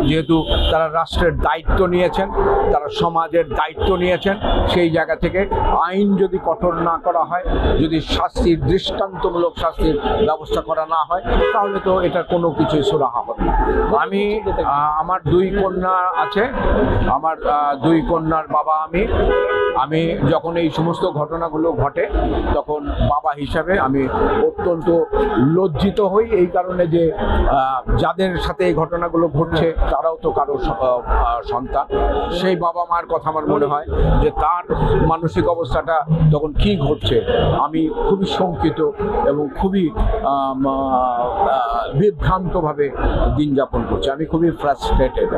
যেহেতু তারা রাষ্ট্রের দায়িত্ব নিয়েছেন, তারা সমাজের দায়িত্ব নিয়েছেন, সেই জায়গা থেকে আইন যদি কঠোর না করা হয়, যদি শাস্তির দৃষ্টান্তমূলক শাস্তির ব্যবস্থা করা না হয়, তাহলে তো এটার কোনো কিছুই সুরাহা হবে না। আমি আমার দুই কন্যা আছে, আমার দুই কন্যার বাবা আমি যখন এই সমস্ত ঘটনাগুলো ঘটে তখন বাবা হিসাবে আমি অত্যন্ত লজ্জিত হই, এই কারণে যে যাদের সাথে এই ঘটনাগুলো ঘটছে তারাও তো কারো সন্তান। সেই বাবা মার কথা আমার মনে হয় যে তার মানসিক অবস্থাটা তখন কি ঘটছে, আমি খুবই শঙ্কিত এবং খুবই বিভ্রান্তভাবে দিন যাপন করছি। আমি খুবই ফ্রাস্ট্রেটেড।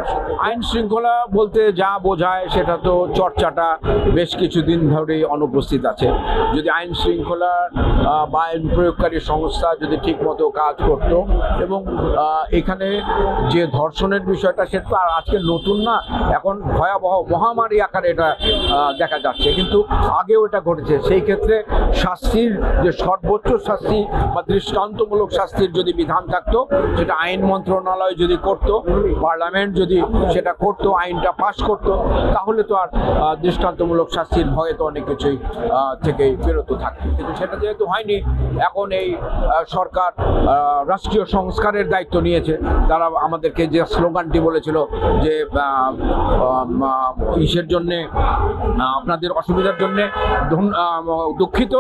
আইন শৃঙ্খলা বলতে যা বোঝায় সেটা তো চর্চাটা বেশ কিছুদিন ধরেই অনুপস্থিত আছে। যদি আইন শৃঙ্খলা বা আইন প্রয়োগকারী সংস্থা যদি ঠিকমতো কাজ করতো, এবং এখানে যে ধর্ষণের বিষয়টা সেটা তো আর আজকে নতুন না, এখন ভয়াবহ মহামারী আকারে এটা দেখা যাচ্ছে, কিন্তু আগেও এটা ঘটেছে। সেই ক্ষেত্রে শাস্তির যে সর্বোচ্চ শাস্তি বা দৃষ্টান্তমূলক শাস্তির যদি বিধান থাকতো, সেটা আইন মন্ত্রণালয় যদি করতো, পার্লামেন্ট যদি সেটা করতো, আইনটা পাস করতো, তাহলে তো আর দৃষ্টান্তমূলক শাস্তির ভয়ে তো অনেক কিছুই থেকে বিরত থাকে। কিন্তু সেটা যেহেতু হয়নি, এখন এই সরকার রাষ্ট্রীয় সংস্কারের দায়িত্ব নিয়েছে। তারা আমাদেরকে যে স্লোগানটি বলেছিল যে ইসের জন্যে, আপনাদের অসুবিধার জন্যে দুঃখিত,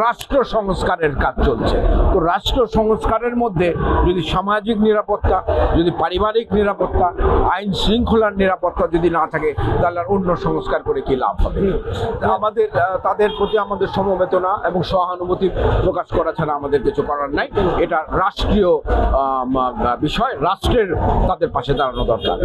রাষ্ট্র সংস্কারের কাজ চলছে। তো রাষ্ট্র সংস্কারের মধ্যে যদি সামাজিক নিরাপত্তা, যদি পারিবারিক নিরাপত্তা, আইন শৃঙ্খলার নিরাপত্তা যদি না থাকে, তাহলে আর অন্য সংস্কার করে কি লাভ হবে? আমাদের তাদের প্রতি আমাদের সমবেদনা এবং সহানুভূতি প্রকাশ করা ছাড়া আমাদের কিছু করার নাই। এটা রাষ্ট্রীয় বিষয়, রাষ্ট্রের তাদের পাশে দাঁড়ানো দরকার।